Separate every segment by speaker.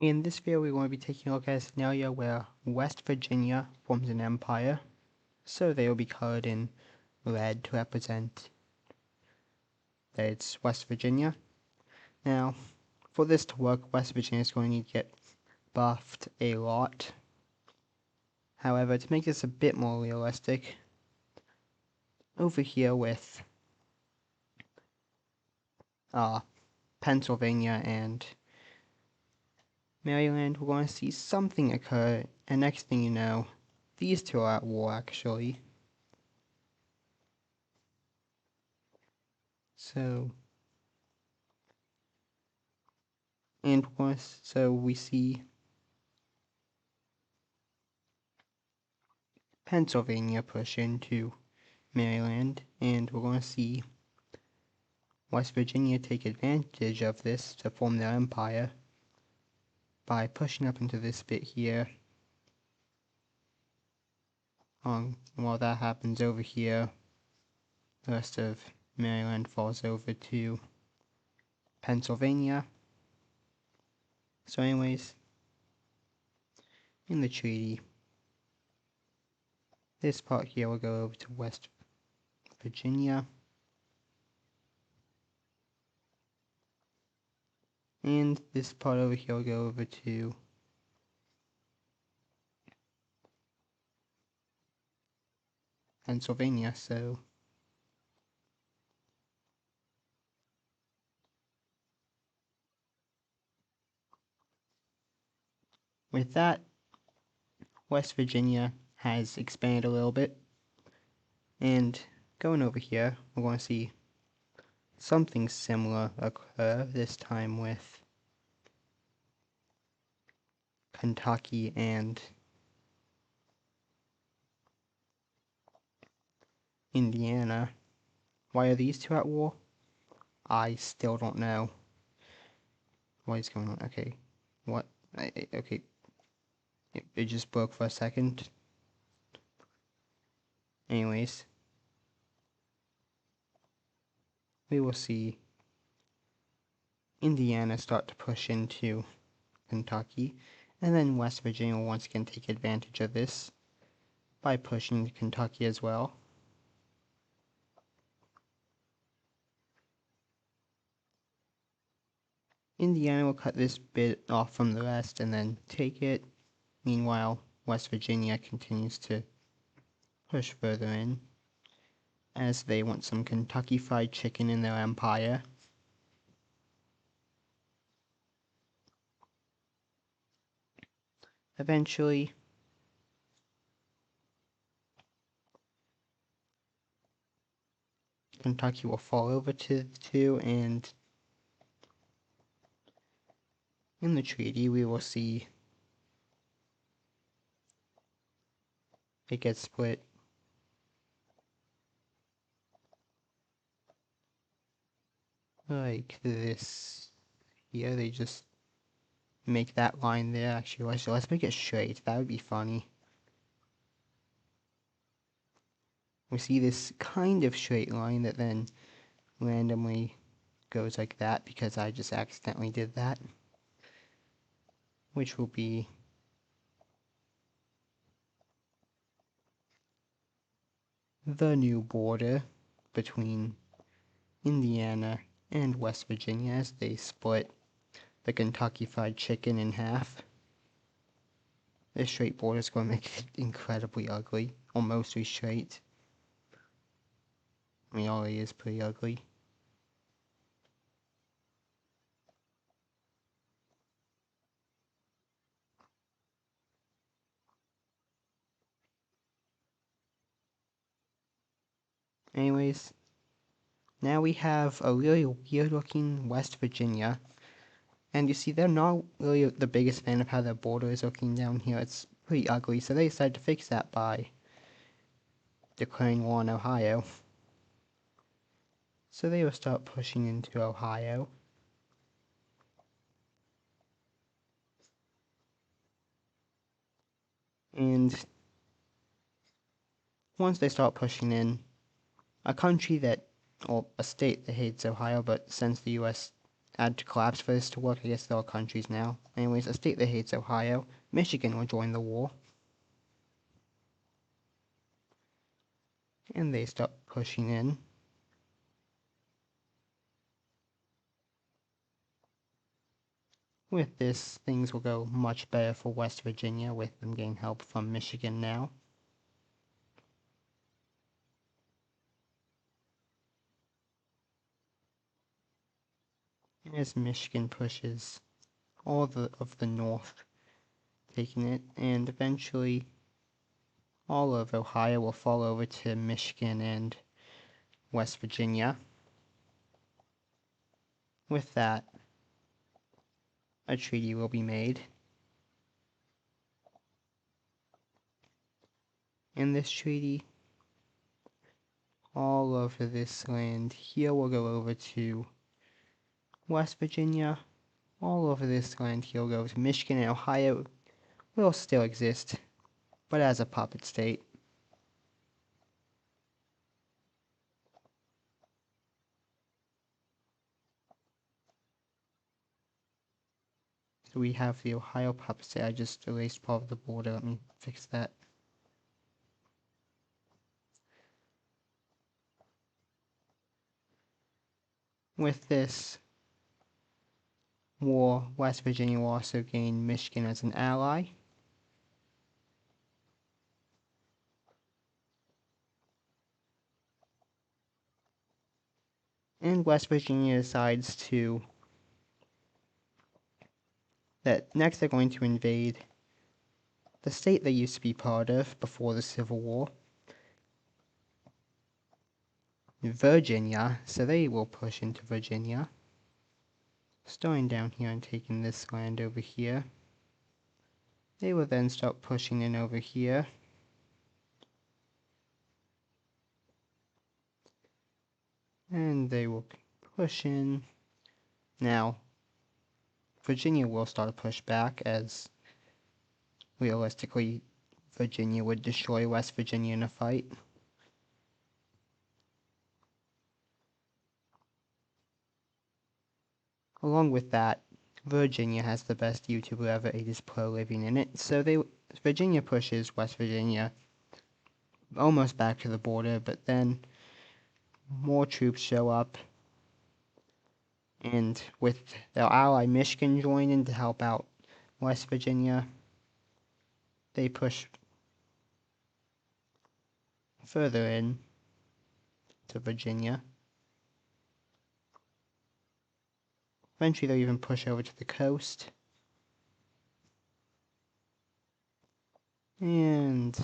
Speaker 1: In this video, we're going to be taking a look at a scenario where West Virginia forms an empire, so they will be colored in red to represent that it's West Virginia. Now, for this to work, West Virginia is going to need to get buffed a lot. However, to make this a bit more realistic, over here with Pennsylvania and Maryland, we're going to see something occur, and next thing you know, these two are at war actually. So we see Pennsylvania push into Maryland, and we're going to see West Virginia take advantage of this to form their empire by pushing up into this bit here. While that happens over here, the rest of Maryland falls over to Pennsylvania. So anyways, in the treaty, this part here will go over to West Virginia. And this part over here will go over to Pennsylvania, so with that, West Virginia has expanded a little bit, and going over here, we're going to see something similar occur, this time with Kentucky and Indiana. Why are these two at war? I still don't know. What is going on? Okay. What? Okay. It just broke for a second. Anyways, we will see Indiana start to push into Kentucky, and then West Virginia will once again take advantage of this by pushing to Kentucky as well. Indiana will cut this bit off from the rest and then take it. Meanwhile, West Virginia continues to push further in, as they want some Kentucky Fried Chicken in their empire. Eventually, Kentucky will fall over to the two, and in the treaty we will see it gets split like this here. They just make that line there. Actually, let's make it straight. That would be funny. We see this kind of straight line that then randomly goes like that because I just accidentally did that, which will be the new border between Indiana and West Virginia as they split the Kentucky Fried Chicken in half. This straight border is going to make it incredibly ugly, or mostly straight. I mean, it already is pretty ugly. Anyways, now we have a really weird looking West Virginia. And you see, they're not really the biggest fan of how their border is looking down here. It's pretty ugly, so they decided to fix that by declaring war on Ohio. So they will start pushing into Ohio. And once they start pushing in, a country that, or a state that hates Ohio but sends the US add to collapse for this to work. I guess there are countries now. Anyways, a state that hates Ohio, Michigan will join the war. And they start pushing in. With this, things will go much better for West Virginia with them getting help from Michigan now. As Michigan pushes all of the north, taking it, and eventually all of Ohio will fall over to Michigan and West Virginia. With that, a treaty will be made. In this treaty, all of this land here will go over to West Virginia. All over this land here will go to Michigan, and Ohio will still exist, but as a puppet state. So we have the Ohio puppet state. I just erased part of the border. Let me fix that. With this war, West Virginia will also gain Michigan as an ally. And West Virginia decides that next they're going to invade the state they used to be part of before the Civil War, Virginia. So they will push into Virginia, starting down here and taking this land over here. They will then start pushing in over here. And they will push in. Now, Virginia will start a push back, as realistically Virginia would destroy West Virginia in a fight. Along with that, Virginia has the best YouTuber ever, it is pro living in it, so Virginia pushes West Virginia almost back to the border, but then more troops show up, and with their ally Michigan joining to help out West Virginia, they push further in to Virginia. Eventually they'll even push over to the coast. And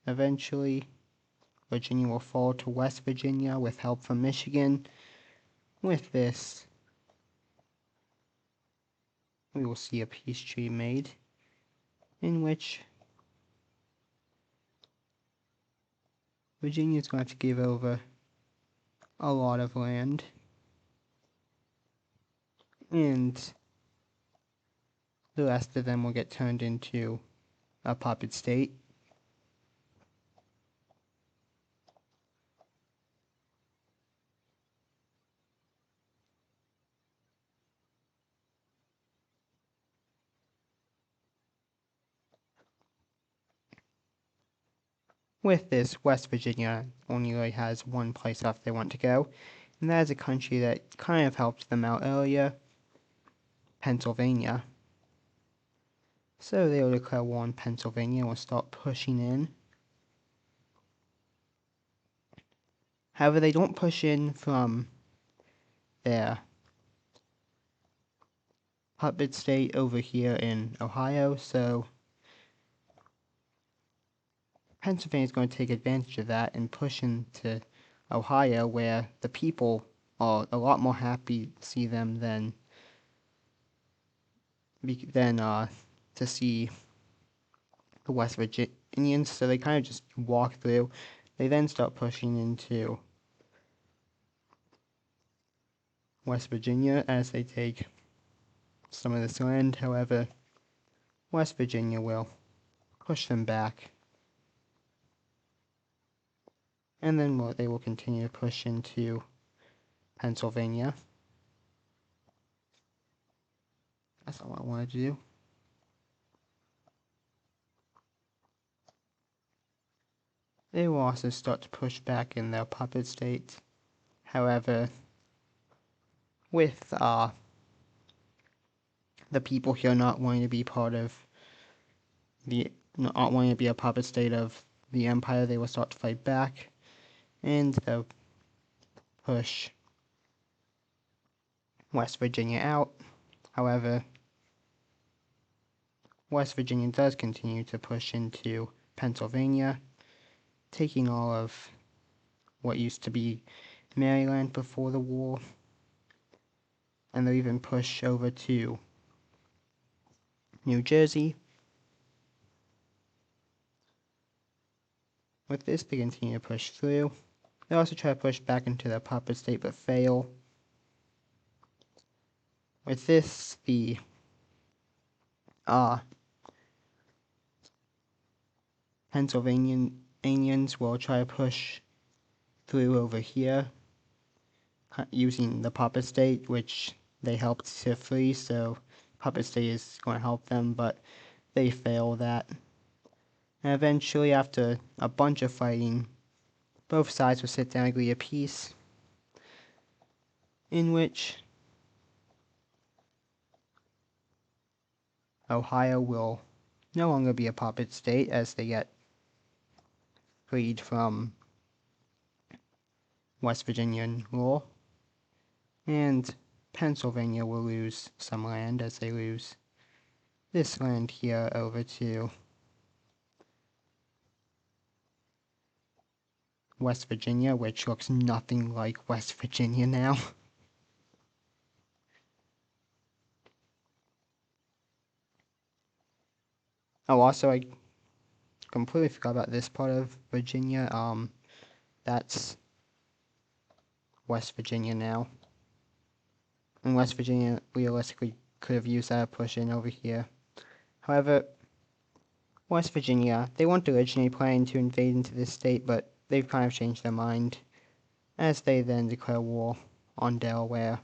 Speaker 1: eventually Virginia will fall to West Virginia with help from Michigan. With this, we will see a peace treaty made in which Virginia is going to have to give over a lot of land, and the rest of them will get turned into a puppet state. With this, West Virginia only really has one place left they want to go, and that is a country that kind of helped them out earlier, Pennsylvania. So they will declare war on Pennsylvania and will start pushing in. However, they don't push in from their puppet state over here in Ohio, so Pennsylvania is going to take advantage of that and push into Ohio, where the people are a lot more happy to see them than to see the West Virginians. So they kind of just walk through. They then start pushing into West Virginia as they take some of this land. However, West Virginia will push them back, and then they will continue to push into Pennsylvania. That's all I wanted to do. They will also start to push back in their puppet state. However, with the people here not wanting to be part of not wanting to be a puppet state of the empire, they will start to fight back, and they'll push West Virginia out. However, West Virginia does continue to push into Pennsylvania, taking all of what used to be Maryland before the war, and they'll even push over to New Jersey. With this, they continue to push through. They also try to push back into their puppet state but fail. With this, the Pennsylvanians will try to push through over here using the puppet state, which they helped to free, so puppet state is going to help them, but they fail that. And eventually, after a bunch of fighting, both sides will sit down and agree a peace, in which Ohio will no longer be a puppet state as they get freed from West Virginian rule, and Pennsylvania will lose some land as they lose this land here over to West Virginia, which looks nothing like West Virginia now. Oh, also, I completely forgot about this part of Virginia. That's West Virginia now. And West Virginia realistically could have used that push in over here. However, West Virginia, they weren't originally planning to invade into this state, but they've kind of changed their mind, as they then declare war on Delaware.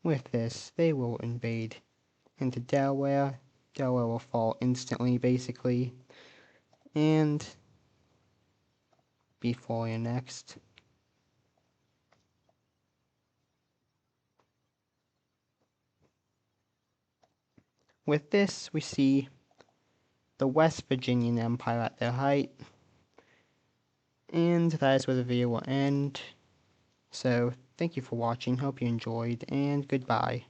Speaker 1: With this, they will invade into Delaware. Delaware will fall instantly, basically, and be fully annexed. With this, we see the West Virginian Empire at their height, and that is where the video will end. So, thank you for watching, hope you enjoyed, and goodbye.